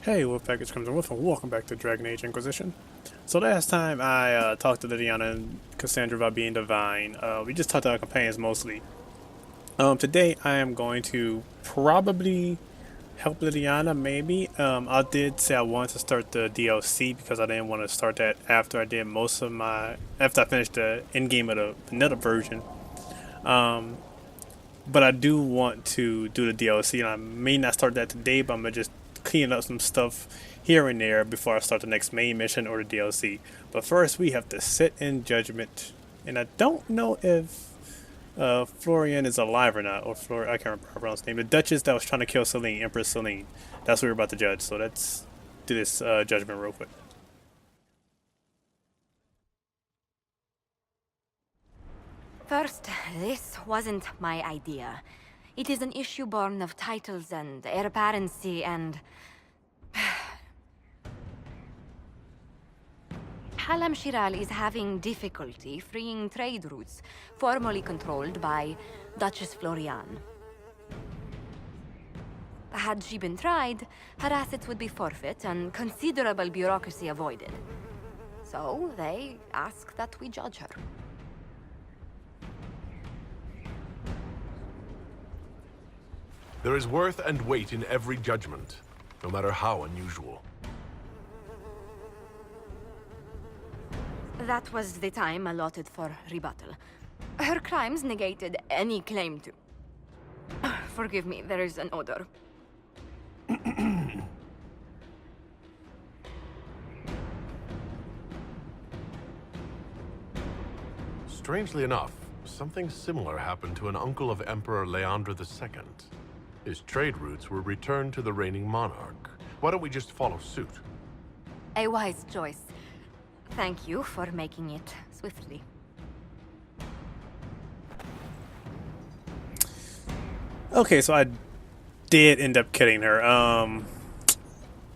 Hey, what package comes in with, and welcome back to Dragon Age Inquisition. So last time I talked to Liliana and Cassandra about being divine. We just talked to our companions mostly. Today I am going to probably help Liliana, maybe. I did say I wanted to start the DLC because I didn't want to start that after I did most of after I finished the end game of the vanilla version. But I do want to do the DLC, and I may not start that today, but I'm gonna just clean up some stuff here and there before I start the next main mission or the DLC. But first, we have to sit in judgment, and I don't know if Florian is alive or not, or I can't remember her pronounce name. The Duchess that was trying to kill Celene, Empress Celene. That's what we're about to judge. So let's do this judgment real quick. First, this wasn't my idea. It is an issue born of titles and heir apparency and... Halam Shiral is having difficulty freeing trade routes formerly controlled by Duchess Florian. Had she been tried, her assets would be forfeit and considerable bureaucracy avoided. So they ask that we judge her. There is worth and weight in every judgment, no matter how unusual. That was the time allotted for rebuttal. Her crimes negated any claim to... Forgive me, there is an odor. Strangely enough, something similar happened to an uncle of Emperor Leandra II. His trade routes were returned to the reigning monarch. Why don't we just follow suit? A wise choice. Thank you for making it swiftly. Okay, so I did end up killing her.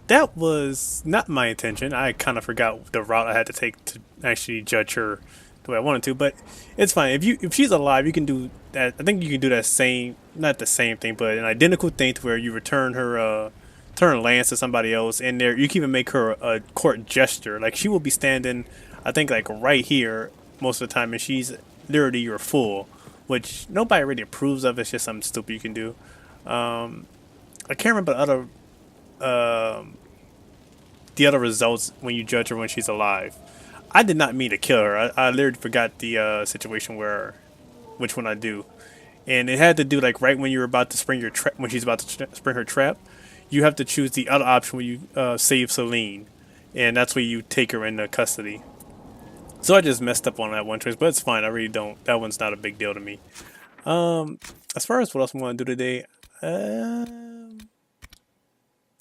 That was not my intention. I kind of forgot the route I had to take to actually judge her the way I wanted to, but it's fine. If she's alive, you can do that. I think you can do that same, not the same thing, but an identical thing to where you return her turn lance to somebody else, and there you can even make her a court gesture. Like she will be standing, I think like right here most of the time, and she's literally your full, which nobody really approves of. It's just something stupid you can do. I can't remember the other results when you judge her when she's alive. I did not mean to kill her. I literally forgot the situation where which one I do, and it had to do like right when you're about to spring your trap, when she's about to spring her trap. You have to choose the other option when you save Celene, and that's where you take her into custody. So I just messed up on that one choice, but it's fine. I really don't. That one's not a big deal to me. As far as what else I'm going to do today, I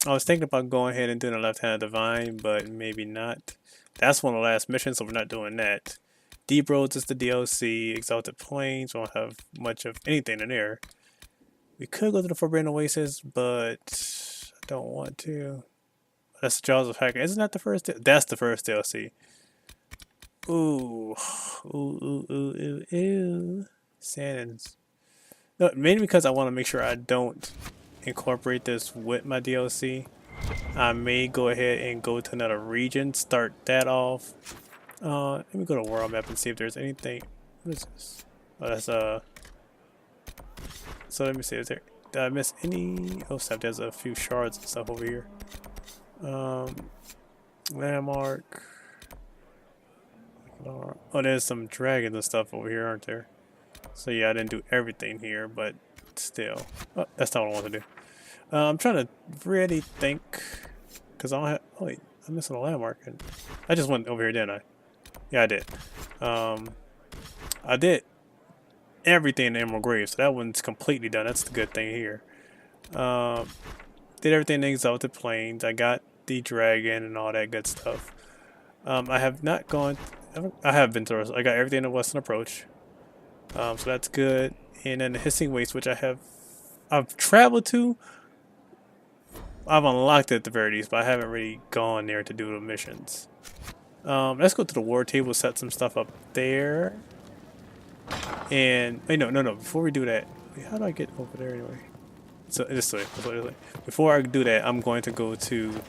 was thinking about going ahead and doing a left-handed divine, but maybe not. That's one of the last missions, so we're not doing that. Deep Roads is the DLC. Exalted Plains won't have much of anything in there. We could go to the Forbidden Oasis, but I don't want to. That's the Jaws of Hacker. Isn't that the first? That's the first DLC. Ooh, ooh. Sandins. No, mainly because I want to make sure I don't incorporate this with my DLC. I may go ahead and go to another region, start that off. Let me go to world map and see if there's anything. What is this? Oh, that's So let me see. Is there? Did I miss any? Oh, snap! There's a few shards and stuff over here. Landmark. Oh, there's some dragons and stuff over here, aren't there? So yeah, I didn't do everything here, but still. Oh, that's not what I want to do. I'm trying to really think, because I don't have. Oh wait, I'm missing a landmark. I just went over here, didn't I? Yeah, I did. I did everything in Emerald Grave, so that one's completely done. That's the good thing here. Did everything in Exalted Plains. I got the dragon and all that good stuff. I have not gone. I have been through. I got everything in the Western Approach. So that's good. And then the Hissing Waste, which I've traveled to. I've unlocked it at the very least, but I haven't really gone there to do the missions. Let's go to the war table, set some stuff up there. And wait, no. Before we do that, wait, how do I get over there anyway? So this way. Before I do that, I'm going to go to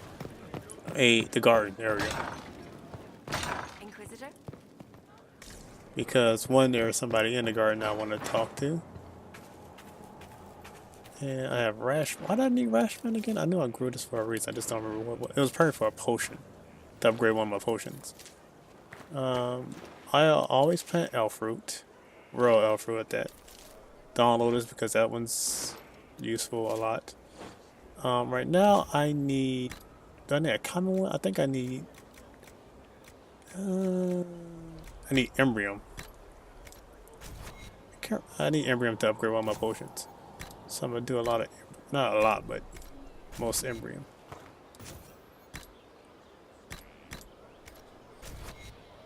the garden. There we go. Inquisitor? Because one, there's somebody in the garden I want to talk to. And I have rash. Why did I need Rashman again? I knew I grew this for a reason. I just don't remember what. It was perfect for a potion. To upgrade one of my potions. I always plant elf fruit. Royal elf fruit at that. Dawn Lotus because that one's useful a lot. Right now I need. Do I need a common one? I think I need. I need Embrium. I need Embrium to upgrade one of my potions. So I'm gonna do a lot of, not a lot, but most Embrium.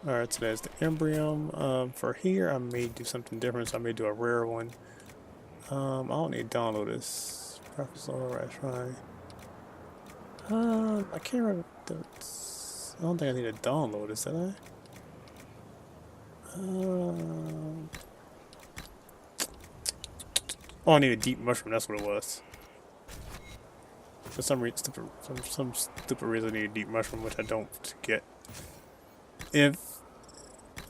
Alright, so there's the Embrium. For here, I may do something different, so I may do a rare one. I don't need download this. Professor Rashfine. I can't remember. I don't think I need to download this, did I? Oh, I need a deep mushroom. That's what it was. For some reason, some stupid reason, I need a deep mushroom, which I don't get. If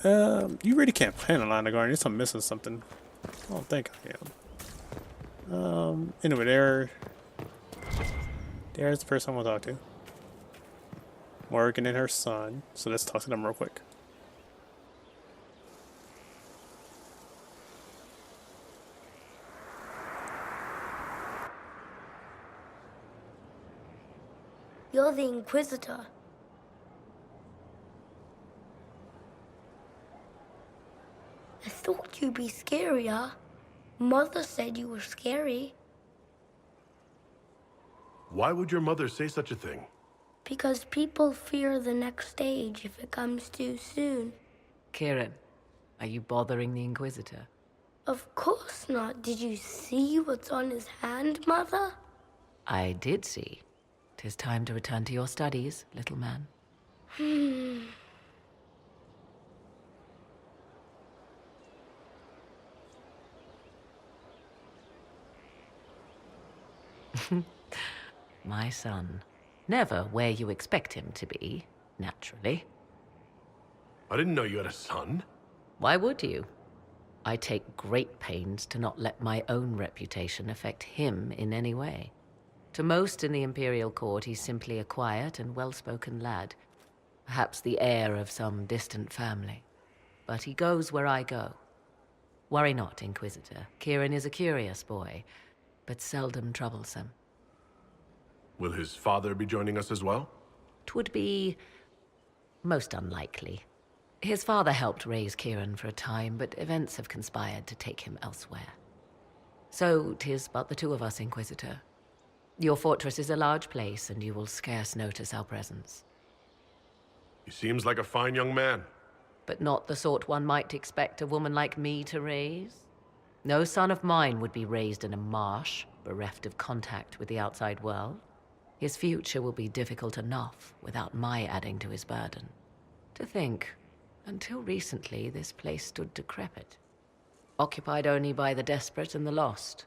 you really can't plant a line of garden, at least I'm missing something. I don't think I am. Anyway, there's the person I want to talk to. Morgan and her son. So let's talk to them real quick. You're the Inquisitor. I thought you'd be scarier. Mother said you were scary. Why would your mother say such a thing? Because people fear the next stage if it comes too soon. Kieran, are you bothering the Inquisitor? Of course not. Did you see what's on his hand, Mother? I did see. 'Tis time to return to your studies, little man. My son. Never where you expect him to be, naturally. I didn't know you had a son. Why would you? I take great pains to not let my own reputation affect him in any way. To most in the Imperial Court, he's simply a quiet and well-spoken lad. Perhaps the heir of some distant family. But he goes where I go. Worry not, Inquisitor. Kieran is a curious boy, but seldom troublesome. Will his father be joining us as well? 'Twould be most unlikely. His father helped raise Kieran for a time, but events have conspired to take him elsewhere. So 'tis but the two of us, Inquisitor. Your fortress is a large place, and you will scarce notice our presence. He seems like a fine young man. But not the sort one might expect a woman like me to raise. No son of mine would be raised in a marsh, bereft of contact with the outside world. His future will be difficult enough without my adding to his burden. To think, until recently this place stood decrepit, occupied only by the desperate and the lost.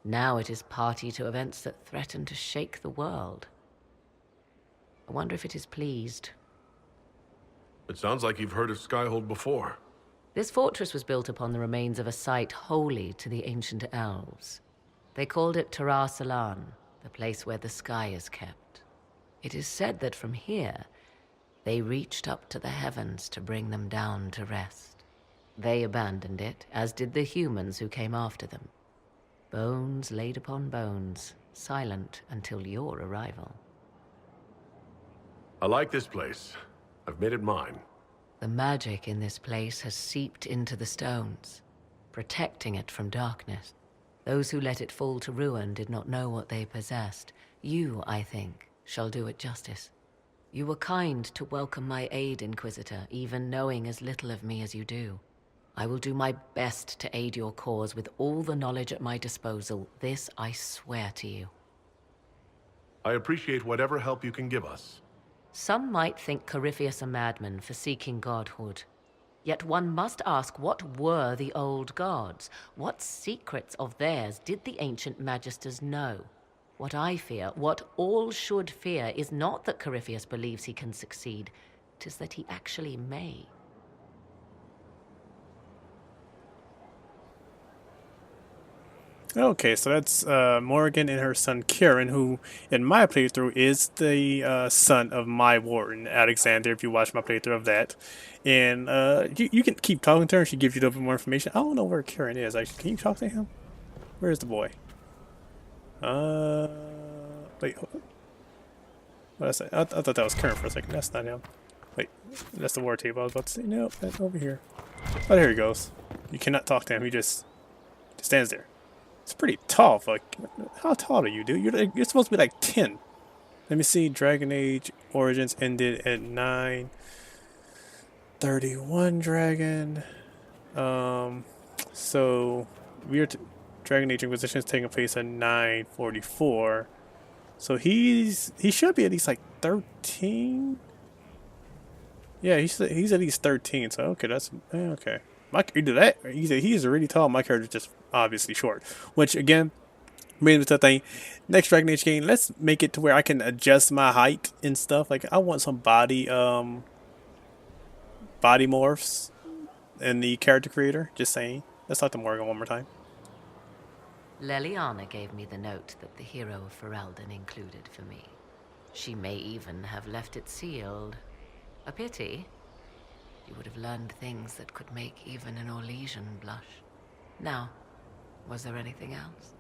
Now it is party to events that threaten to shake the world. I wonder if it is pleased. It sounds like you've heard of Skyhold before. This fortress was built upon the remains of a site holy to the ancient elves. They called it Celene, the place where the sky is kept. It is said that from here, they reached up to the heavens to bring them down to rest. They abandoned it, as did the humans who came after them. Bones laid upon bones, silent until your arrival. I like this place. I've made it mine. The magic in this place has seeped into the stones, protecting it from darkness. Those who let it fall to ruin did not know what they possessed. You, I think, shall do it justice. You were kind to welcome my aid, Inquisitor, even knowing as little of me as you do. I will do my best to aid your cause with all the knowledge at my disposal. This I swear to you. I appreciate whatever help you can give us. Some might think Corphyeus a madman for seeking godhood. Yet one must ask, what were the old gods? What secrets of theirs did the ancient magisters know? What I fear, what all should fear, is not that Corphyeus believes he can succeed. 'Tis that he actually may. Okay, so that's Morgan and her son Kieran, who in my playthrough is the son of my Warden, Alexander, if you watch my playthrough of that. And you can keep talking to her, she gives you a little bit more information. I don't know where Kieran is, actually. Can you talk to him? Where's the boy? Wait, what did I say? I thought that was Kieran for a second. That's not him. Wait, that's the war table I was about to say. Nope, that's over here. Oh, there he goes. You cannot talk to him, he just stands there. It's pretty tall. Like, how tall are you, dude? You're supposed to be like 10. Let me see. Dragon Age Origins ended at 9:31 Dragon. So Dragon Age Inquisition is taking place at 9:44. So he should be at least like 13. Yeah, he's at least 13. So okay, that's okay. He's really tall. My character's just obviously short. Which again, brings me to the thing. Next Dragon Age game, let's make it to where I can adjust my height and stuff. Like I want some body morphs in the character creator. Just saying. Let's talk to Morgan one more time. Leliana gave me the note that the hero of Ferelden included for me. She may even have left it sealed. A pity. You would have learned things that could make even an Orlesian blush. Now, was there anything else?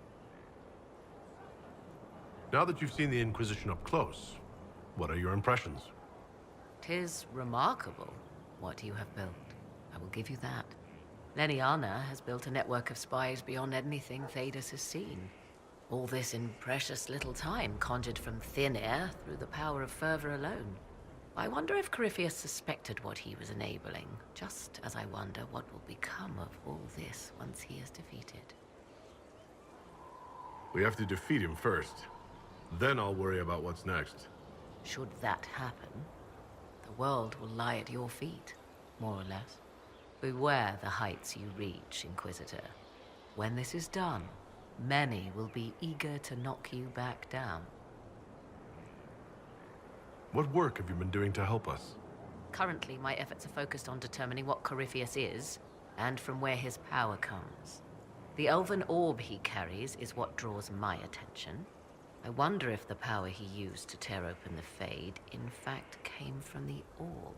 Now that you've seen the Inquisition up close, what are your impressions? 'Tis remarkable what you have built. I will give you that. Leliana has built a network of spies beyond anything Thedas has seen. All this in precious little time, conjured from thin air through the power of fervor alone. I wonder if Corphyeus suspected what he was enabling, just as I wonder what will become of all this once he is defeated. We have to defeat him first. Then I'll worry about what's next. Should that happen, the world will lie at your feet, more or less. Beware the heights you reach, Inquisitor. When this is done, many will be eager to knock you back down. What work have you been doing to help us? Currently, my efforts are focused on determining what Corphyeus is, and from where his power comes. The elven orb he carries is what draws my attention. I wonder if the power he used to tear open the Fade, in fact, came from the orb.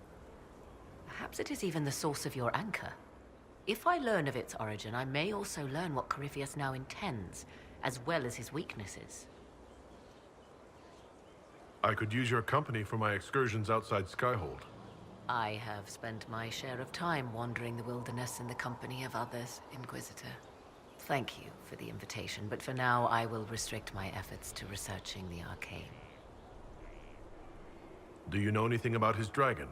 Perhaps it is even the source of your anchor. If I learn of its origin, I may also learn what Corphyeus now intends, as well as his weaknesses. I could use your company for my excursions outside Skyhold. I have spent my share of time wandering the wilderness in the company of others, Inquisitor. Thank you for the invitation, but for now I will restrict my efforts to researching the arcane. Do you know anything about his dragon?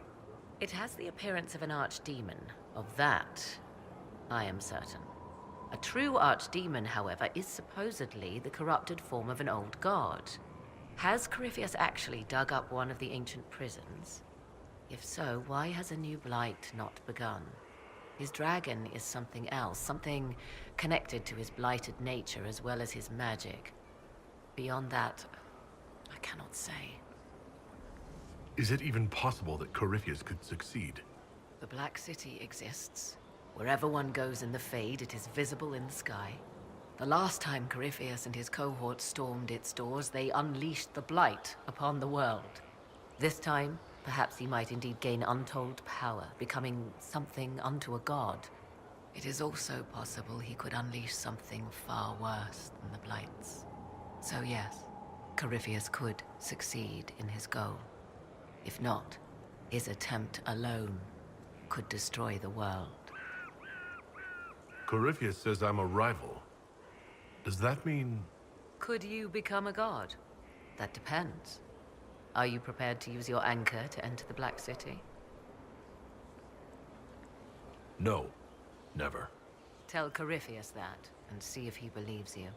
It has the appearance of an archdemon. Of that, I am certain. A true archdemon, however, is supposedly the corrupted form of an old god. Has Corphyeus actually dug up one of the ancient prisons? If so, why has a new blight not begun? His dragon is something else, something connected to his blighted nature as well as his magic. Beyond that, I cannot say. Is it even possible that Corphyeus could succeed? The Black City exists. Wherever one goes in the Fade, it is visible in the sky. The last time Corphyeus and his cohort stormed its doors, they unleashed the Blight upon the world. This time, perhaps he might indeed gain untold power, becoming something unto a god. It is also possible he could unleash something far worse than the Blights. So yes, Corphyeus could succeed in his goal. If not, his attempt alone could destroy the world. Corphyeus says I'm a rival. Does that mean... Could you become a god? That depends. Are you prepared to use your anchor to enter the Black City? No, never. Tell Corphyeus that, and see if he believes you.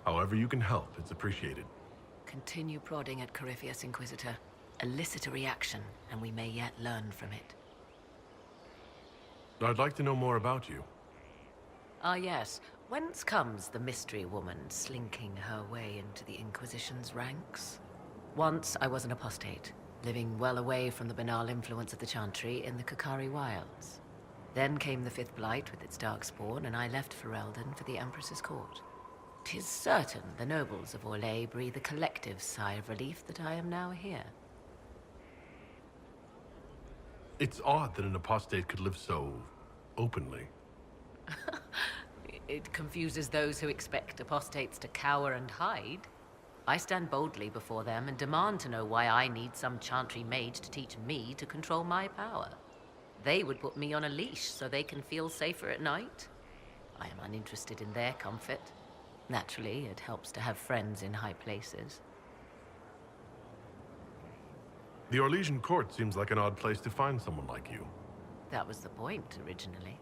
However you can help, it's appreciated. Continue prodding at Corphyeus, Inquisitor. Elicit a reaction, and we may yet learn from it. I'd like to know more about you. Ah yes, Whence comes the mystery woman slinking her way into the Inquisition's ranks? Once I was an apostate, living well away from the banal influence of the Chantry in the Kokari Wilds. Then came the Fifth Blight with its darkspawn, and I left Ferelden for the Empress's court. 'Tis certain the nobles of Orlais breathe a collective sigh of relief that I am now here. It's odd that an apostate could live so openly. It confuses those who expect apostates to cower and hide. I stand boldly before them and demand to know why I need some Chantry mage to teach me to control my power. They would put me on a leash so they can feel safer at night. I am uninterested in their comfort. Naturally, it helps to have friends in high places. The Orlesian court seems like an odd place to find someone like you. That was the point, originally.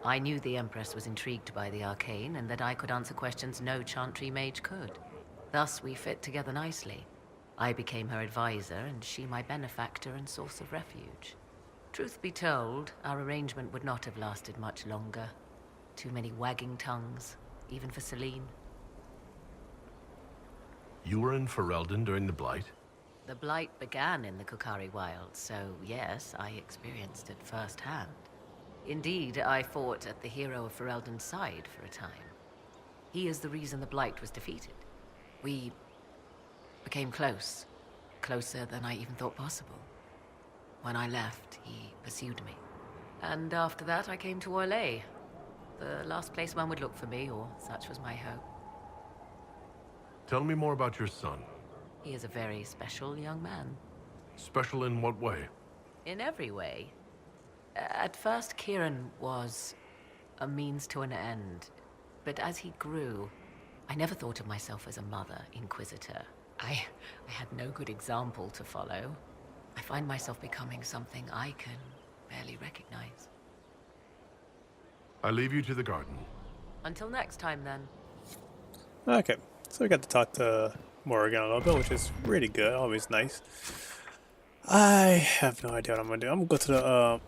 I knew the Empress was intrigued by the arcane, and that I could answer questions no Chantry mage could. Thus, we fit together nicely. I became her advisor, and she my benefactor and source of refuge. Truth be told, our arrangement would not have lasted much longer. Too many wagging tongues, even for Celene. You were in Ferelden during the Blight? The Blight began in the Kokari Wilds, so yes, I experienced it firsthand. Indeed, I fought at the hero of Ferelden's side for a time. He is the reason the Blight was defeated. We became close. Closer than I even thought possible. When I left, he pursued me. And after that, I came to Orlais. The last place one would look for me, or such was my hope. Tell me more about your son. He is a very special young man. Special in what way? In every way. At first, Kieran was a means to an end. But as he grew, I never thought of myself as a mother inquisitor. I had no good example to follow. I find myself becoming something I can barely recognize. I leave you to the garden. Until next time, then. Okay, so we got to talk to Morrigan a little bit, which is really good. Always nice. I have no idea what I'm gonna do. I'm gonna go to the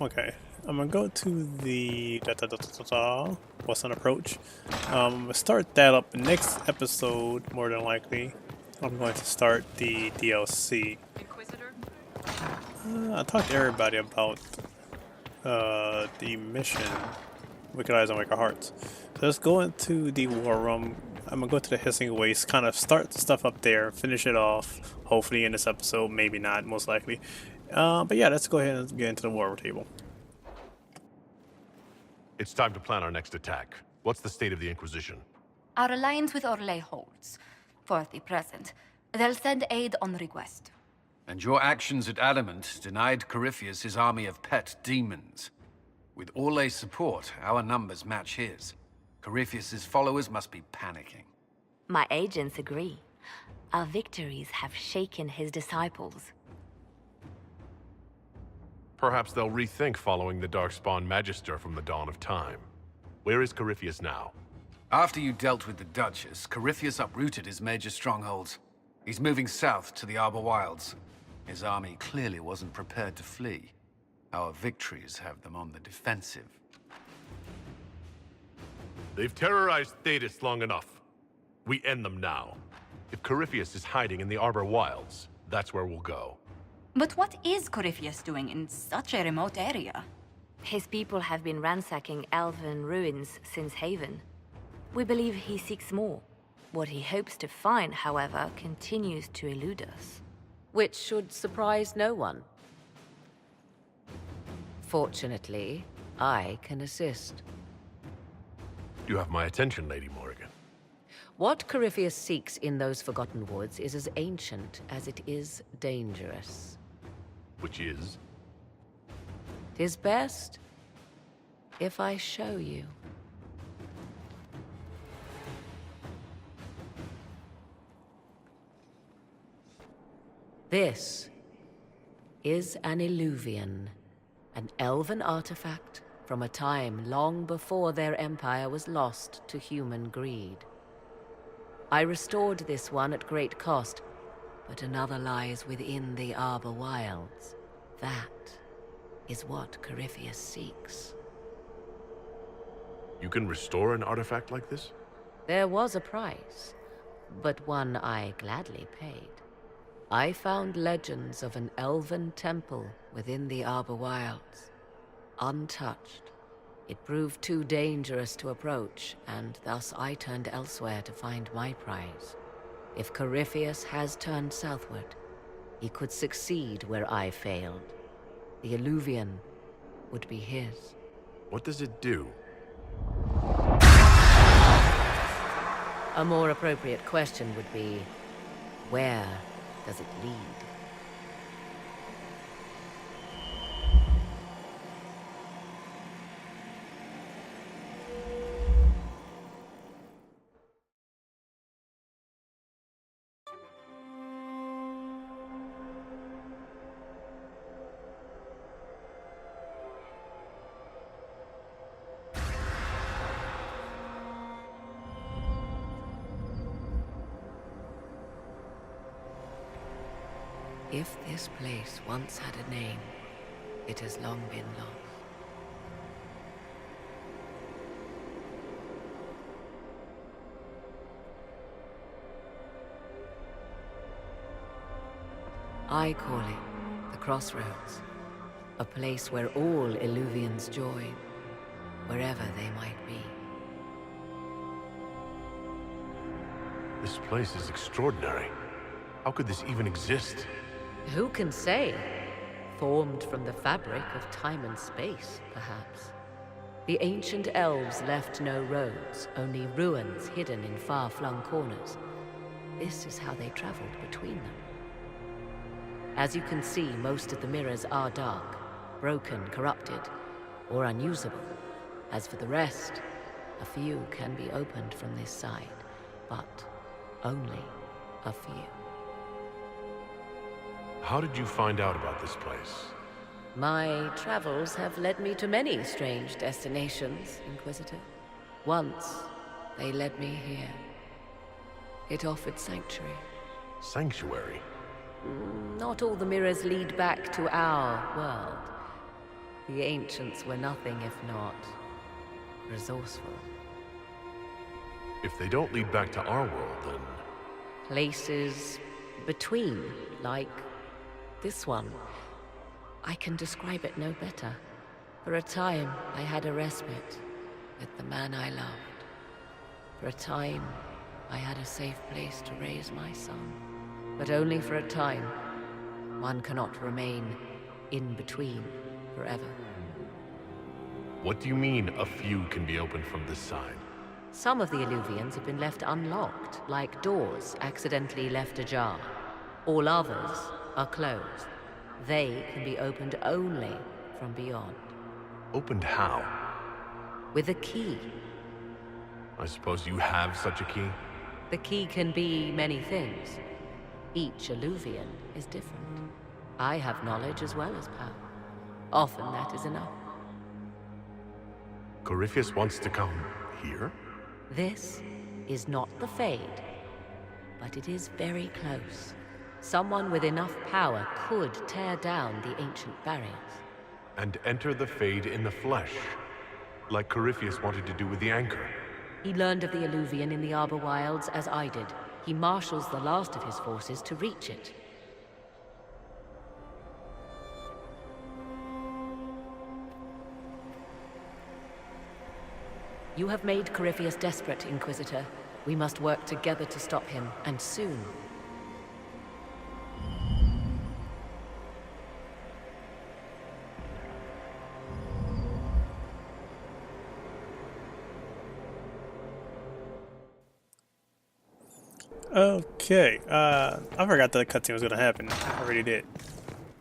okay. I'm gonna go to the Western Approach. I'm gonna start that up next episode, more than likely. I'm going to start the DLC. Inquisitor? I talked to everybody about the mission, Wicked Eyes and Wicked Hearts. So let's go into the War Room. I'm gonna go to the Hissing Waste, kind of start the stuff up there, finish it off, hopefully in this episode, maybe not, most likely. But yeah, let's go ahead and get into the War Table. It's time to plan our next attack. What's the state of the Inquisition? Our alliance with Orlais holds. For the present. They'll send aid on request. And your actions at Adamant denied Corphyeus his army of pet demons. With Orlais' support, our numbers match his. Corphyeus' followers must be panicking. My agents agree. Our victories have shaken his disciples. Perhaps they'll rethink following the Darkspawn Magister from the dawn of time. Where is Corphyeus now? After you dealt with the Duchess, Corphyeus uprooted his major strongholds. He's moving south to the Arbor Wilds. His army clearly wasn't prepared to flee. Our victories have them on the defensive. They've terrorized Thetis long enough. We end them now. If Corphyeus is hiding in the Arbor Wilds, that's where we'll go. But what is Corphyeus doing in such a remote area? His people have been ransacking elven ruins since Haven. We believe he seeks more. What he hopes to find, however, continues to elude us. Which should surprise no one. Fortunately, I can assist. You have my attention, Lady Morrigan. What Corphyeus seeks in those Forgotten Woods is as ancient as it is dangerous. Which is? 'Tis best if I show you. This is an Illuvian, an elven artifact from a time long before their empire was lost to human greed. I restored this one at great cost, but another lies within the Arbor Wilds. That is what Corphyeus seeks. You can restore an artifact like this? There was a price, but one I gladly paid. I found legends of an elven temple within the Arbor Wilds, untouched. It proved too dangerous to approach, and thus I turned elsewhere to find my prize. If Corphyeus has turned southward, he could succeed where I failed. The Illuvian would be his. What does it do? A more appropriate question would be, where does it lead? If this place once had a name, it has long been lost. I call it the Crossroads, a place where all Illuvians join, wherever they might be. This place is extraordinary. How could this even exist? Who can say? Formed from the fabric of time and space, perhaps. The ancient elves left no roads, only ruins hidden in far-flung corners. This is how they traveled between them. As you can see, most of the mirrors are dark, broken, corrupted, or unusable. As for the rest, a few can be opened from this side, but only a few. How did you find out about this place? My travels have led me to many strange destinations, Inquisitor. Once, they led me here. It offered sanctuary. Sanctuary? Not all the mirrors lead back to our world. The ancients were nothing if not resourceful. If they don't lead back to our world, then... Places between, like this one. I can describe it no better. For a time, I had a respite with the man I loved. For a time, I had a safe place to raise my son. But only for a time. One cannot remain in between forever. What do you mean, a few can be opened from this side? Some of the Illuvians have been left unlocked, like doors accidentally left ajar. All others are closed. They can be opened only from beyond. Opened how? With a key. I suppose you have such a key? The key can be many things. Each Illuvian is different. I have knowledge as well as power. Often that is enough. Corphyeus wants to come here? This is not the Fade, but it is very close. Someone with enough power could tear down the ancient barriers. And enter the Fade in the flesh, like Corphyeus wanted to do with the Anchor. He learned of the Illuvian in the Arbor Wilds as I did. He marshals the last of his forces to reach it. You have made Corphyeus desperate, Inquisitor. We must work together to stop him, and soon. Okay, I forgot that the cutscene was gonna happen. I already did.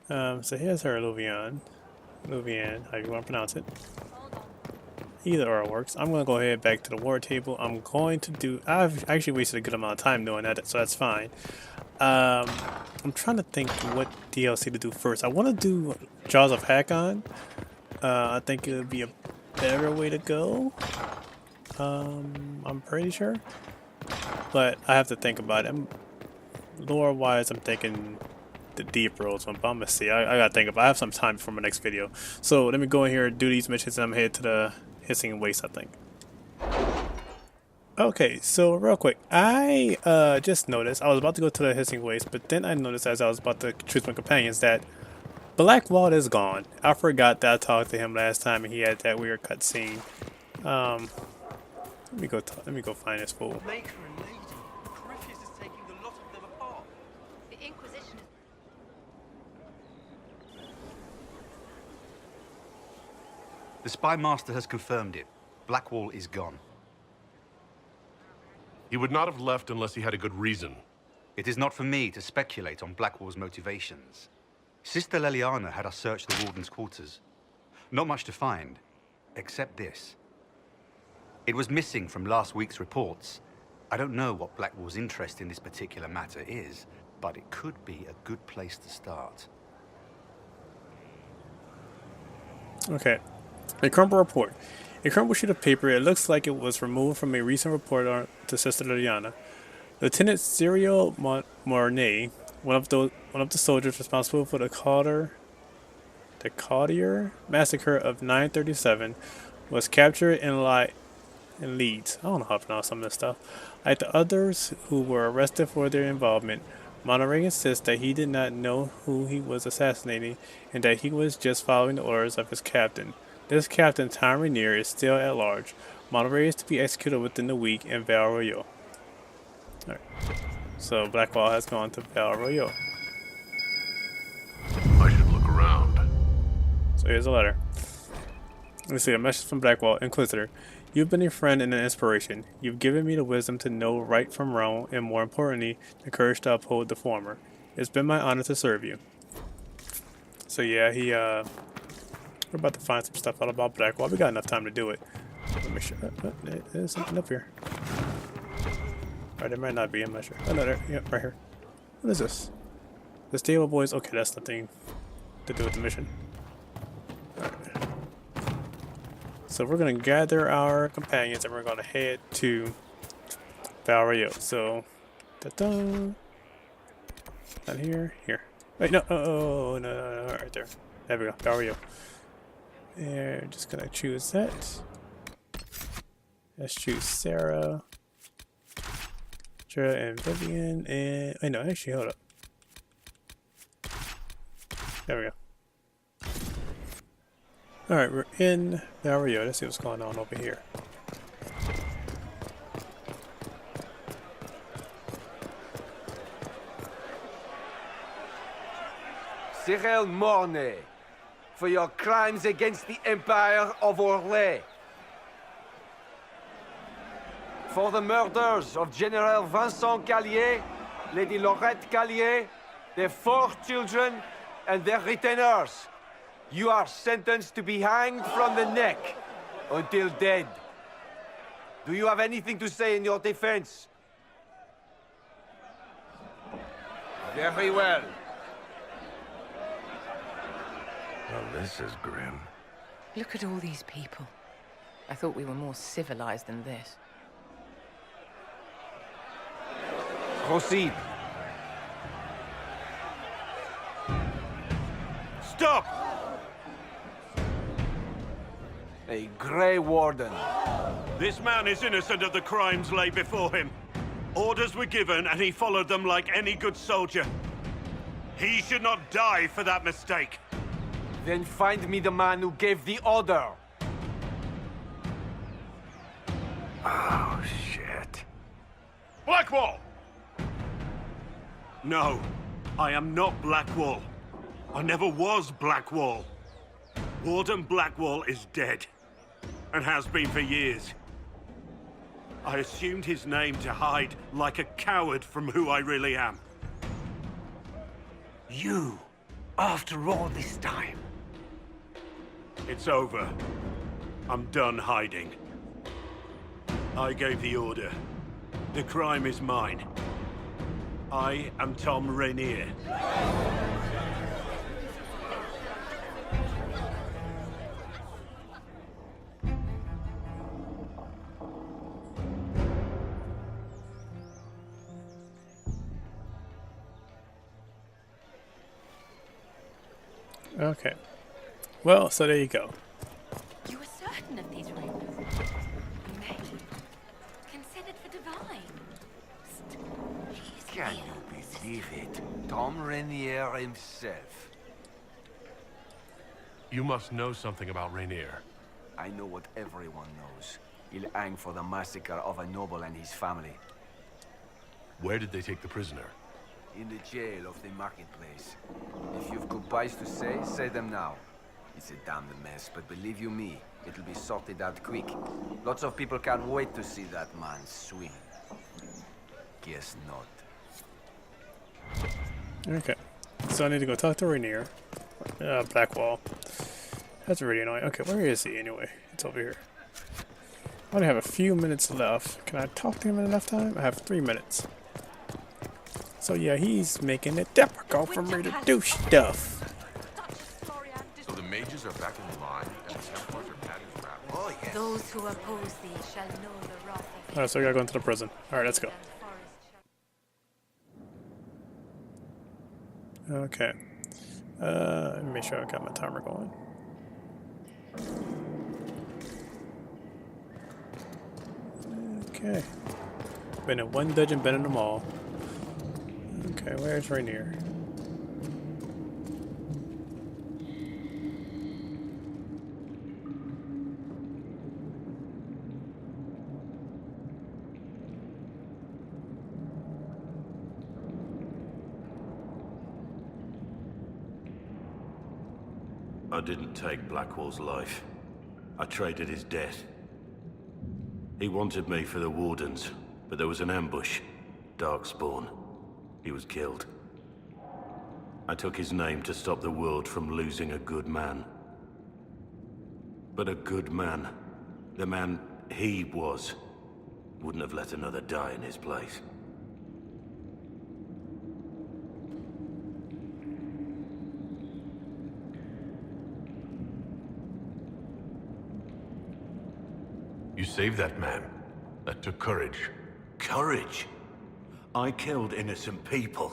So here's her Illuvian, how you want to pronounce it. Either or works. I'm gonna go ahead back to the war table. I'm going to do. I've actually wasted a good amount of time doing that, so that's fine. I'm trying to think what DLC to do first. I want to do Jaws of Hakon. I think it would be a better way to go. I'm pretty sure. But I have to think about it. Lore-wise, I'm thinking the Deep Roads one, but I'm gonna see. I gotta think about it. I have some time for my next video. So let me go in here, do these missions, and I'm headed to the Hissing Waste, I think. Okay, so real quick, I just noticed I was about to go to the hissing waste, but then I noticed as I was about to choose my companions that Blackwall is gone. I forgot that I talked to him last time and he had that weird cutscene. Um, let me go find this fool. Make her a lady. Corphyeus is taking the lot of them apart. The Inquisition is... The spy master has confirmed it. Blackwall is gone. He would not have left unless he had a good reason. It is not for me to speculate on Blackwall's motivations. Sister Leliana had us search the Warden's quarters. Not much to find, except this. It was missing from last week's reports. I don't know what Blackwall's interest in this particular matter is, but it could be a good place to start. Okay. A crumpled report. A crumpled sheet of paper. It looks like it was removed from a recent report to Sister Liliana. Lieutenant Cyril Mornay, one of the soldiers responsible for the Caudier massacre of 937, was captured in Leeds. I don't know how to pronounce some of this stuff. Like the others who were arrested for their involvement, Monterey insists that he did not know who he was assassinating and that he was just following the orders of his captain. This captain, Tom Rainier, is still at large. Monterey is to be executed within the week in Val Royeaux. Alright. So Blackwall has gone to Val Royeaux. I should look around. So here's a letter. Let me see, a message from Blackwall. Inquisitor, you've been a friend and an inspiration. You've given me the wisdom to know right from wrong, and more importantly, the courage to uphold the former. It's been my honor to serve you. So yeah, we're about to find some stuff out about Blackwall. We got enough time to do it. Let me show. There's something up here. Alright, there might not be. I'm not sure. Oh no, there. Yep, right here. What is this? The stable boys. Okay, that's nothing to do with the mission. Alright. So we're gonna gather our companions and we're gonna head to Val Royeaux. So, ta-da! Not here. Here. Wait, no. Oh, no. Right there. There we go. Val Royeaux. And just gonna choose that. Let's choose Sarah, and Vivian, and wait, no, actually, hold up. There we go. All right, we're in Val Royeaux. Let's see what's going on over here. Cyril Mornay, for your crimes against the Empire of Orlais. For the murders of General Vincent Callier, Lady Laurette Callier, their 4 children, and their retainers. You are sentenced to be hanged from the neck until dead. Do you have anything to say in your defense? Very well. Well, this is grim. Look at all these people. I thought we were more civilized than this. Proceed. Stop! A Grey Warden. This man is innocent of the crimes laid before him. Orders were given and he followed them like any good soldier. He should not die for that mistake. Then find me the man who gave the order. Oh, shit. Blackwall! No, I am not Blackwall. I never was Blackwall. Warden Blackwall is dead, and has been for years. I assumed his name to hide like a coward from who I really am. You, after all this time. It's over. I'm done hiding. I gave the order. The crime is mine. I am Tom Rainier. Okay. Well, so there you go. You were certain of these rumors? You may. Consider Believe it. Tom Rainier himself. You must know something about Rainier. I know what everyone knows. He'll hang for the massacre of a noble and his family. Where did they take the prisoner? In the jail of the marketplace. If you've goodbyes to say them now. It's a damned mess, but believe you me, it'll be sorted out quick. Lots of people can't wait to see that man swing. Guess not. Okay. So I need to go talk to Rainier. Blackwall. That's really annoying. Okay, where is he anyway? It's over here. I only have a few minutes left. Can I talk to him in enough time? I have 3 minutes. So yeah, he's making it difficult for me to do stuff. So the mages are back in line, and the Templars are Patty's rap. Oh, yes. Those who oppose thee shall know the wrath of Alright, so we gotta go into the prison. Alright, let's go. Okay. Let me make sure I got my timer going. Okay. Been in one dungeon, been in them all. Okay, where's Rainier? I didn't take Blackwall's life. I traded his death. He wanted me for the Wardens, but there was an ambush. Darkspawn. He was killed. I took his name to stop the world from losing a good man. But a good man, the man he was, wouldn't have let another die in his place. You saved that man. That took courage. Courage? I killed innocent people.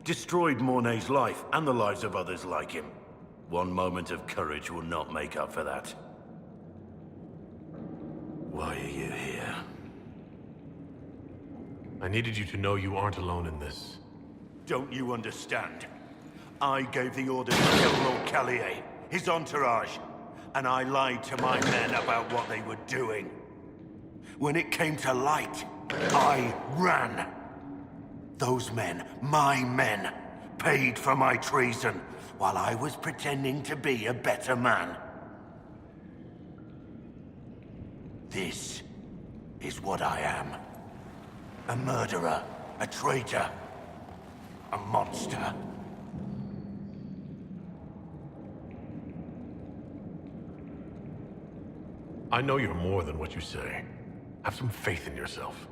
Destroyed Mornay's life and the lives of others like him. One moment of courage will not make up for that. Why are you here? I needed you to know you aren't alone in this. Don't you understand? I gave the order to kill Lord Callier, his entourage, and I lied to my men about what they were doing. When it came to light, I ran. Those men, my men, paid for my treason, while I was pretending to be a better man. This is what I am. A murderer, a traitor, a monster. I know you're more than what you say. Have some faith in yourself.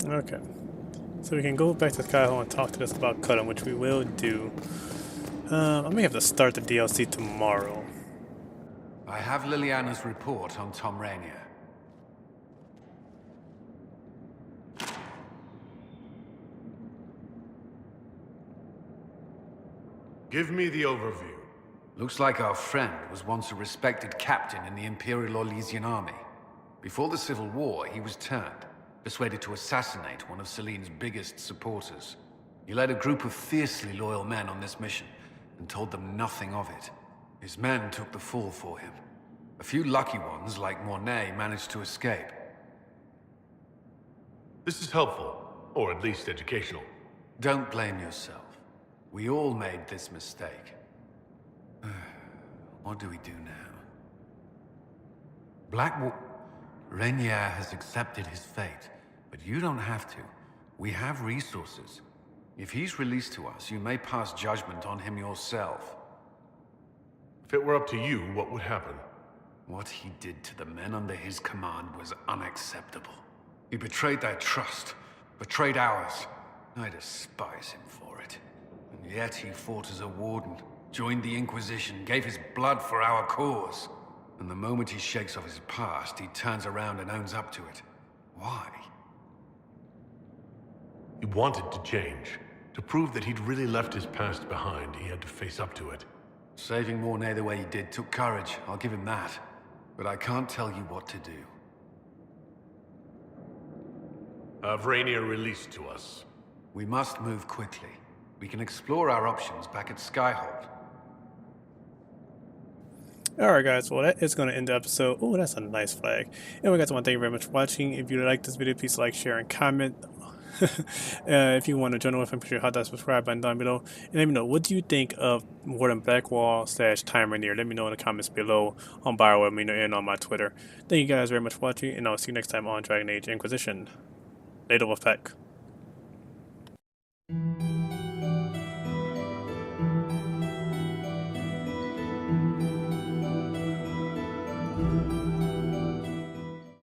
Okay. So we can go back to Skyhole and talk to us about Cullen, which we will do. I may have to start the DLC tomorrow. I have Liliana's report on Tom Rainier. Give me the overview. Looks like our friend was once a respected captain in the Imperial Orlesian army. Before the Civil War, he was turned, persuaded to assassinate one of Celene's biggest supporters. He led a group of fiercely loyal men on this mission, and told them nothing of it. His men took the fall for him. A few lucky ones, like Mornay, managed to escape. This is helpful, or at least educational. Don't blame yourself. We all made this mistake. What do we do now? Rainier has accepted his fate, but you don't have to. We have resources. If he's released to us, you may pass judgment on him yourself. If it were up to you, what would happen? What he did to the men under his command was unacceptable. He betrayed their trust, betrayed ours. I despise him for it. And yet he fought as a warden, joined the Inquisition, gave his blood for our cause. And the moment he shakes off his past, he turns around and owns up to it. Why? He wanted to change. To prove that he'd really left his past behind, he had to face up to it. Saving Mornay the way he did took courage, I'll give him that. But I can't tell you what to do. Have Rainier released to us. We must move quickly. We can explore our options back at Skyhold. Alright guys, well that is going to end the episode. Oh, that's a nice flag. Anyway guys, I want to thank you very much for watching. If you like this video, please like, share, and comment. If you want to join with, make sure you hit that subscribe button down below. And let me know, what do you think of Warden Blackwall / Time Rainier? Let me know in the comments below on BioWare and on my Twitter. Thank you guys very much for watching, and I'll see you next time on Dragon Age Inquisition. Later, Wolfpack.